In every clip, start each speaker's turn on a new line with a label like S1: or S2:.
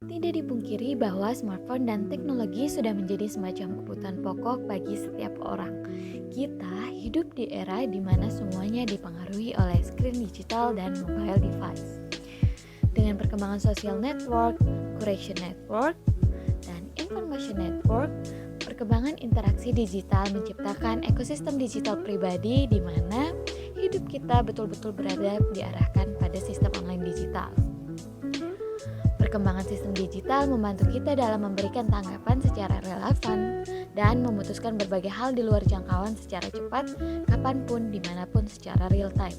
S1: Tidak dipungkiri bahwa smartphone dan teknologi sudah menjadi semacam kebutuhan pokok bagi setiap orang. Kita hidup di era di mana semuanya dipengaruhi oleh screen digital dan mobile device. Dengan perkembangan social network, curation network, dan information network, perkembangan interaksi digital menciptakan ekosistem digital pribadi di mana hidup kita betul-betul berada diarahkan pada sistem online digital. Perkembangan sistem digital membantu kita dalam memberikan tanggapan secara relevan dan memutuskan berbagai hal di luar jangkauan secara cepat, kapanpun, dimanapun secara real time.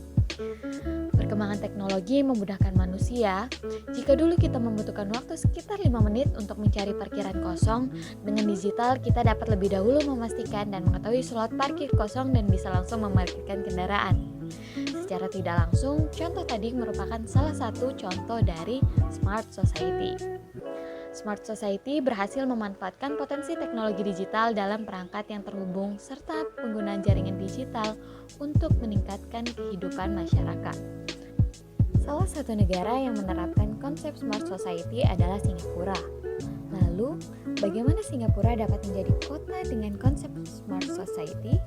S1: Perkembangan teknologi memudahkan manusia. Jika dulu kita membutuhkan waktu sekitar 5 menit untuk mencari parkiran kosong, dengan digital kita dapat lebih dahulu memastikan dan mengetahui slot parkir kosong dan bisa langsung memarkirkan kendaraan. Secara tidak langsung, contoh tadi merupakan salah satu contoh dari Smart Society. Smart Society berhasil memanfaatkan potensi teknologi digital dalam perangkat yang terhubung serta penggunaan jaringan digital untuk meningkatkan kehidupan masyarakat. Salah satu negara yang menerapkan konsep Smart Society adalah Singapura. Lalu, bagaimana Singapura dapat menjadi kota dengan konsep Smart Society?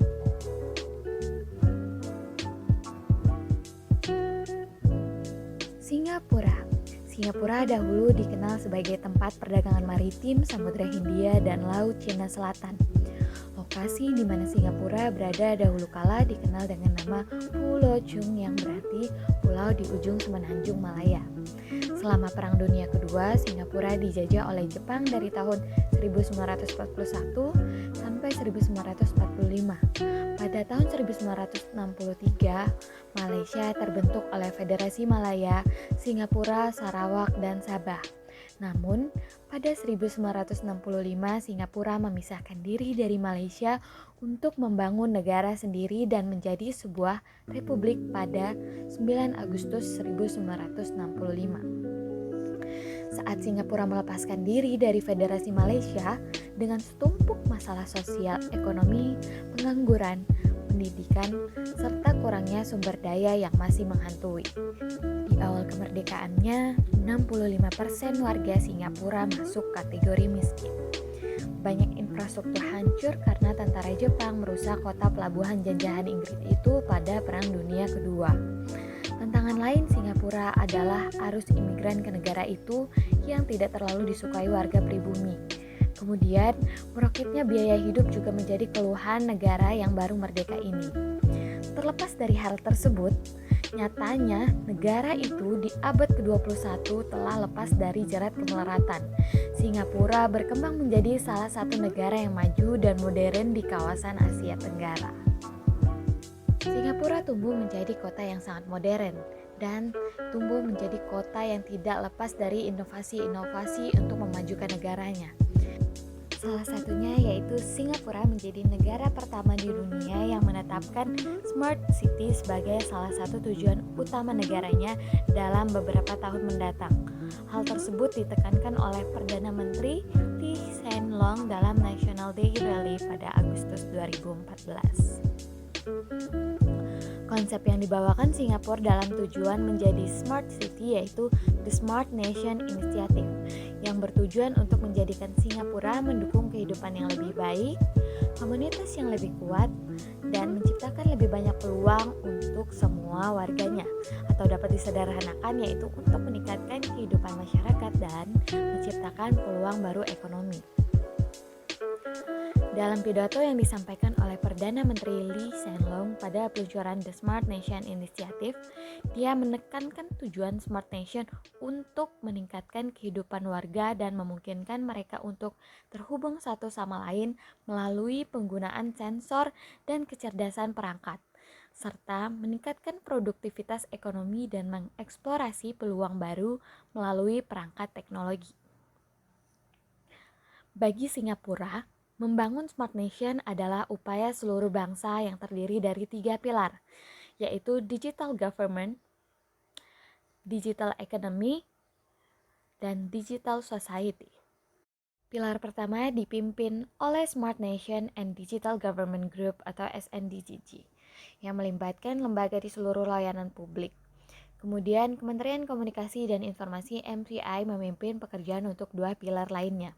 S1: Singapura dahulu dikenal sebagai tempat perdagangan maritim Samudra Hindia dan Laut Cina Selatan. Lokasi di mana Singapura berada dahulu kala dikenal dengan nama Pulau Chung yang berarti pulau di ujung semenanjung Malaya. Selama Perang Dunia Kedua, Singapura dijajah oleh Jepang dari tahun 1941 sampai 1945. Pada tahun 1963, Malaysia terbentuk oleh Federasi Malaya, Singapura, Sarawak, dan Sabah. Namun, pada 1965 Singapura memisahkan diri dari Malaysia untuk membangun negara sendiri dan menjadi sebuah republik pada 9 Agustus 1965. Saat Singapura melepaskan diri dari Federasi Malaysia dengan setumpuk masalah sosial, ekonomi, pengangguran, pendidikan, serta kurangnya sumber daya yang masih menghantui. Di awal kemerdekaannya, 65% warga Singapura masuk kategori miskin. Banyak infrastruktur hancur karena tentara Jepang merusak kota pelabuhan jajahan Inggris itu pada Perang Dunia Kedua. Tantangan lain Singapura adalah arus imigran ke negara itu yang tidak terlalu disukai warga pribumi. Kemudian, meroketnya biaya hidup juga menjadi keluhan negara yang baru merdeka ini. Terlepas dari hal tersebut, nyatanya negara itu di abad ke-21 telah lepas dari jerat kemelaratan. Singapura berkembang menjadi salah satu negara yang maju dan modern di kawasan Asia Tenggara. Singapura tumbuh menjadi kota yang sangat modern dan tumbuh menjadi kota yang tidak lepas dari inovasi-inovasi untuk memajukan negaranya. Salah satunya yaitu Singapura menjadi negara pertama di dunia yang menetapkan Smart City sebagai salah satu tujuan utama negaranya dalam beberapa tahun mendatang. Hal tersebut ditekankan oleh Perdana Menteri Lee Hsien Loong dalam National Day Rally pada Agustus 2014. Konsep yang dibawakan Singapura dalam tujuan menjadi Smart City yaitu The Smart Nation Initiative yang bertujuan untuk menjadikan Singapura mendukung kehidupan yang lebih baik, komunitas yang lebih kuat, dan menciptakan lebih banyak peluang untuk semua warganya, atau dapat disederhanakan yaitu untuk meningkatkan kehidupan masyarakat dan menciptakan peluang baru ekonomi. Dalam pidato yang disampaikan oleh Perdana Menteri Lee Hsien Loong pada peluncuran The Smart Nation Initiative, dia menekankan tujuan Smart Nation untuk meningkatkan kehidupan warga dan memungkinkan mereka untuk terhubung satu sama lain melalui penggunaan sensor dan kecerdasan perangkat, serta meningkatkan produktivitas ekonomi dan mengeksplorasi peluang baru melalui perangkat teknologi. Bagi Singapura, membangun Smart Nation adalah upaya seluruh bangsa yang terdiri dari 3 pilar, yaitu Digital Government, Digital Economy, dan Digital Society. Pilar pertama dipimpin oleh Smart Nation and Digital Government Group atau SNDGG, yang melibatkan lembaga di seluruh layanan publik. Kemudian, Kementerian Komunikasi dan Informasi (MCI) memimpin pekerjaan untuk dua pilar lainnya.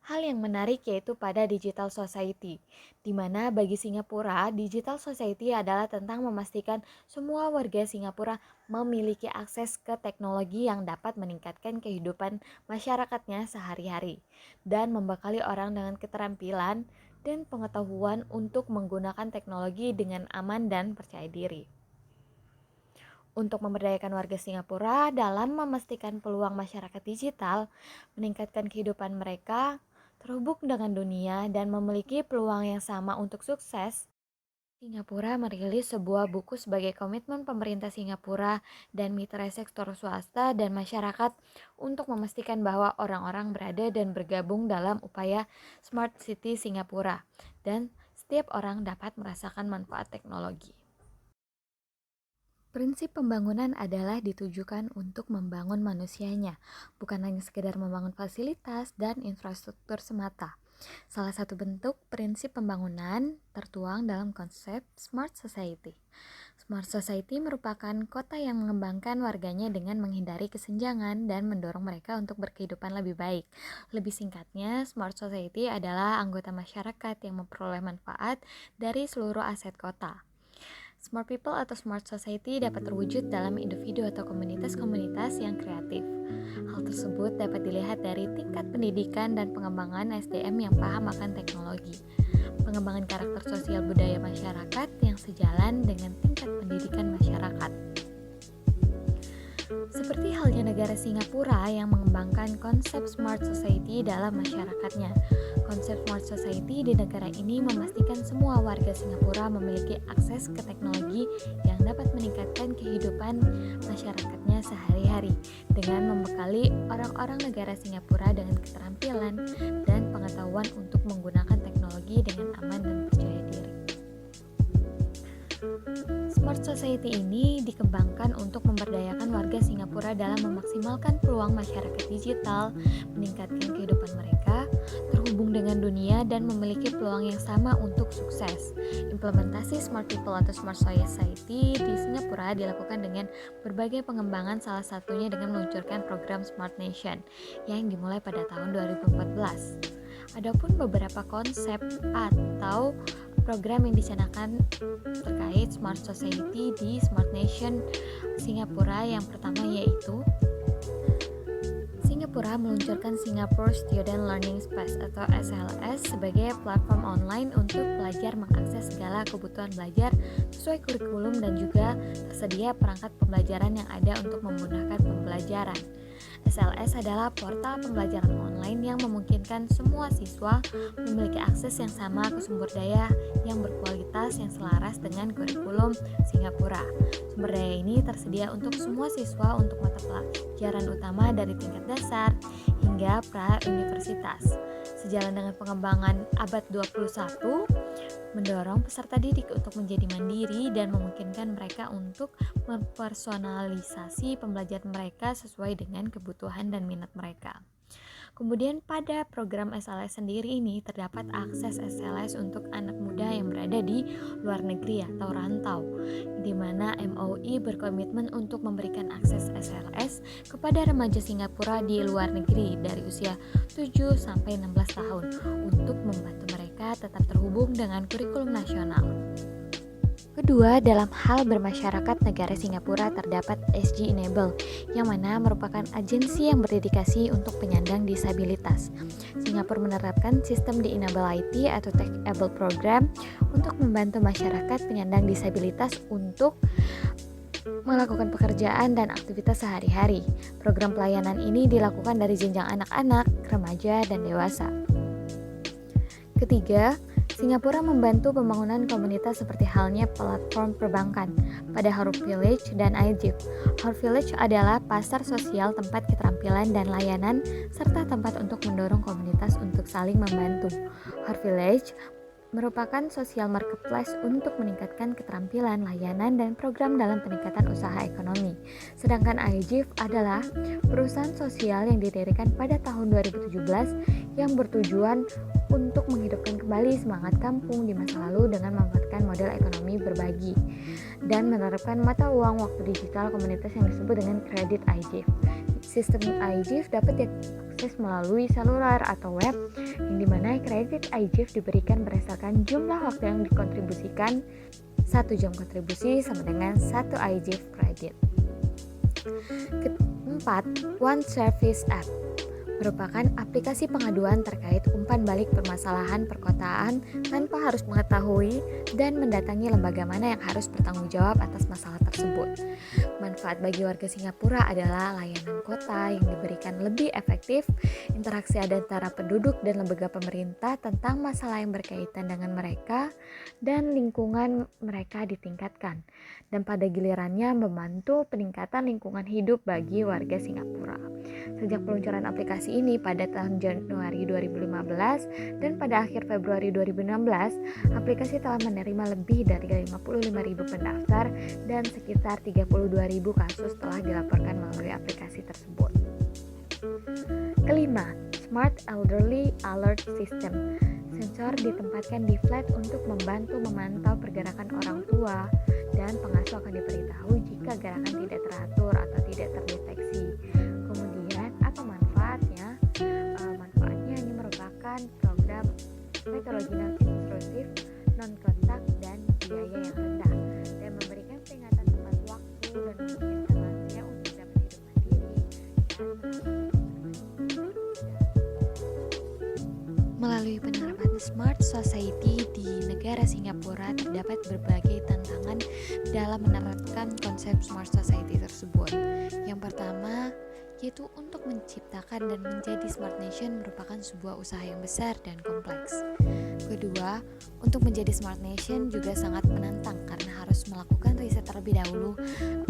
S1: Hal yang menarik yaitu pada digital society, di mana bagi Singapura, digital society adalah tentang memastikan semua warga Singapura memiliki akses ke teknologi yang dapat meningkatkan kehidupan masyarakatnya sehari-hari dan membekali orang dengan keterampilan dan pengetahuan untuk menggunakan teknologi dengan aman dan percaya diri. Untuk memberdayakan warga Singapura dalam memastikan peluang masyarakat digital, meningkatkan kehidupan mereka, terhubung dengan dunia, dan memiliki peluang yang sama untuk sukses, Singapura merilis sebuah buku sebagai komitmen pemerintah Singapura dan mitra sektor swasta dan masyarakat untuk memastikan bahwa orang-orang berada dan bergabung dalam upaya Smart City Singapura, dan setiap orang dapat merasakan manfaat teknologi. Prinsip pembangunan adalah ditujukan untuk membangun manusianya, bukan hanya sekedar membangun fasilitas dan infrastruktur semata. Salah satu bentuk prinsip pembangunan tertuang dalam konsep Smart Society. Smart Society merupakan kota yang mengembangkan warganya dengan menghindari kesenjangan dan mendorong mereka untuk berkehidupan lebih baik. Lebih singkatnya, Smart Society adalah anggota masyarakat yang memperoleh manfaat dari seluruh aset kota. Smart people atau smart society dapat terwujud dalam individu atau komunitas-komunitas yang kreatif. Hal tersebut dapat dilihat dari tingkat pendidikan dan pengembangan SDM yang paham akan teknologi, pengembangan karakter sosial budaya masyarakat yang sejalan dengan tingkat pendidikan masyarakat. Seperti halnya negara Singapura yang mengembangkan konsep Smart Society dalam masyarakatnya. Konsep Smart Society di negara ini memastikan semua warga Singapura memiliki akses ke teknologi yang dapat meningkatkan kehidupan masyarakatnya sehari-hari dengan membekali orang-orang negara Singapura dengan keterampilan dan pengetahuan untuk menggunakan teknologi dengan aman dan percaya diri. Smart Society ini dikembangkan untuk memberdayakan warga Singapura dalam memaksimalkan peluang masyarakat digital, meningkatkan kehidupan mereka, terhubung dengan dunia, dan memiliki peluang yang sama untuk sukses. Implementasi Smart People atau Smart Society di Singapura dilakukan dengan berbagai pengembangan, salah satunya dengan meluncurkan program Smart Nation yang dimulai pada tahun 2014. Adapun beberapa konsep atau program yang dicanangkan terkait Smart Society di Smart Nation Singapura, yang pertama yaitu Singapura meluncurkan Singapore Student Learning Space atau SLS sebagai platform online untuk pelajar mengakses segala kebutuhan belajar sesuai kurikulum dan juga tersedia perangkat pembelajaran yang ada untuk memudahkan pembelajaran. SLS adalah portal pembelajaran online yang memungkinkan semua siswa memiliki akses yang sama ke sumber daya yang berkualitas yang selaras dengan kurikulum Singapura. Sumber daya ini tersedia untuk semua siswa untuk mata pelajaran utama dari tingkat dasar hingga pra-universitas. Sejalan dengan pengembangan abad 21, mendorong peserta didik untuk menjadi mandiri dan memungkinkan mereka untuk mempersonalisasi pembelajaran mereka sesuai dengan kebutuhan dan minat mereka. Kemudian pada program SLS sendiri ini terdapat akses SLS untuk anak muda yang berada di luar negeri atau rantau, di mana MOI berkomitmen untuk memberikan akses SLS kepada remaja Singapura di luar negeri dari usia 7 sampai 16 tahun untuk membantu mereka tetap terhubung dengan kurikulum nasional. Kedua, dalam hal bermasyarakat negara Singapura terdapat SG Enable, yang mana merupakan agensi yang berdedikasi untuk penyandang disabilitas. Singapura menerapkan sistem di Enable IT atau Tech Able Program untuk membantu masyarakat penyandang disabilitas untuk melakukan pekerjaan dan aktivitas sehari-hari. Program pelayanan ini dilakukan dari jenjang anak-anak, remaja, dan dewasa. Ketiga, Singapura membantu pembangunan komunitas seperti halnya platform perbankan pada Harbour Village dan iGIF. Harbour Village adalah pasar sosial, tempat keterampilan dan layanan, serta tempat untuk mendorong komunitas untuk saling membantu. Harbour Village merupakan sosial marketplace untuk meningkatkan keterampilan, layanan, dan program dalam peningkatan usaha ekonomi. Sedangkan iGIF adalah perusahaan sosial yang didirikan pada tahun 2017 yang bertujuan untuk menghidupkan kembali semangat kampung di masa lalu dengan memanfaatkan model ekonomi berbagi dan menerapkan mata uang waktu digital komunitas yang disebut dengan kredit iGIF. Sistem iGIF dapat diakses melalui seluler atau web, yang dimana kredit iGIF diberikan berdasarkan jumlah waktu yang dikontribusikan. 1 jam kontribusi sama dengan 1 iGIF kredit. Keempat, One Service App merupakan aplikasi pengaduan terkait umpan balik permasalahan perkotaan tanpa harus mengetahui dan mendatangi lembaga mana yang harus bertanggung jawab atas masalah tersebut. Manfaat bagi warga Singapura adalah layanan kota yang diberikan lebih efektif, interaksi antara penduduk dan lembaga pemerintah tentang masalah yang berkaitan dengan mereka, dan lingkungan mereka ditingkatkan. Dan pada gilirannya membantu peningkatan lingkungan hidup bagi warga Singapura. Sejak peluncuran aplikasi ini pada tahun Januari 2015 dan pada akhir Februari 2016, aplikasi telah menerima lebih dari 55.000 pendaftar dan sekitar 32.000 kasus telah dilaporkan melalui aplikasi tersebut. Kelima, Smart Elderly Alert System. Sensor ditempatkan di flat untuk membantu memantau pergerakan orang tua, dan pengasuh akan diberitahu jika gerakan tidak teratur atau tidak terdeteksi. Kemudian, apa manfaatnya? Manfaatnya ini merupakan program metodologi non-intrusif, non-kontak, dan biaya yang rendah, dan memberikan peringatan tepat waktu dan memungkinkan lansia untuk dapat hidup mandiri melalui penerapan Smart Society di negara Singapura. Terdapat berbagai tantangan dalam menerapkan konsep Smart Society tersebut. Yang pertama, yaitu untuk menciptakan dan menjadi Smart Nation merupakan sebuah usaha yang besar dan kompleks. Kedua, untuk menjadi Smart Nation juga sangat menantang karena harus melakukan riset terlebih dahulu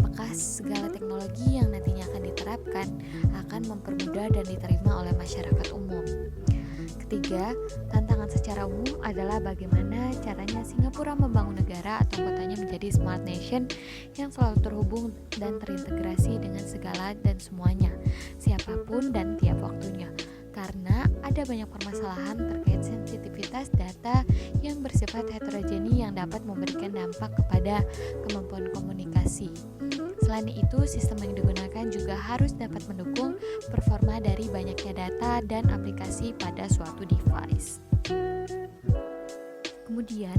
S1: apakah segala teknologi yang nantinya akan diterapkan akan mempermudah dan diterima oleh masyarakat umum. Ketiga, tantangan secara umum adalah bagaimana caranya Singapura membangun negara atau kotanya menjadi Smart Nation yang selalu terhubung dan terintegrasi dengan segala dan semuanya, siapapun dan tiap waktunya. Karena ada banyak permasalahan terkait sensitivitas data yang bersifat heterogeni yang dapat memberikan dampak kepada kemampuan komunikasi. Selain itu, sistem yang digunakan juga harus dapat mendukung performa dari banyaknya data dan aplikasi pada suatu device. Kemudian,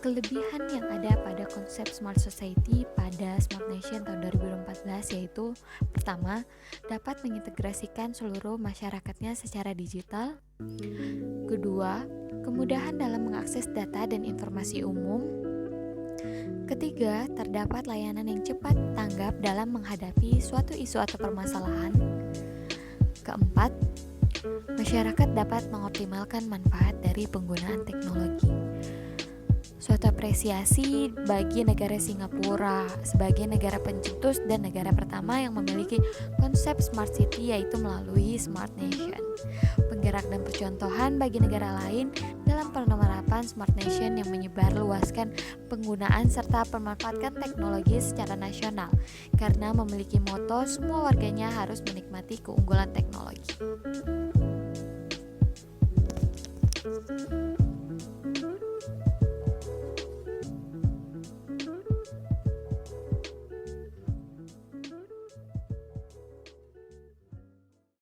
S1: kelebihan yang ada pada konsep Smart Society pada Smart Nation tahun 2014 yaitu: pertama, dapat mengintegrasikan seluruh masyarakatnya secara digital. Kedua, kemudahan dalam mengakses data dan informasi umum. Ketiga, terdapat layanan yang cepat tanggap dalam menghadapi suatu isu atau permasalahan. Keempat, masyarakat dapat mengoptimalkan manfaat dari penggunaan teknologi. Suatu apresiasi bagi negara Singapura sebagai negara pencetus dan negara pertama yang memiliki konsep Smart City, yaitu melalui Smart Nation. Penggerak dan percontohan bagi negara lain dalam penerapan Smart Nation yang menyebar luaskan penggunaan serta pemanfaatkan teknologi secara nasional, karena memiliki moto semua warganya harus menikmati keunggulan teknologi.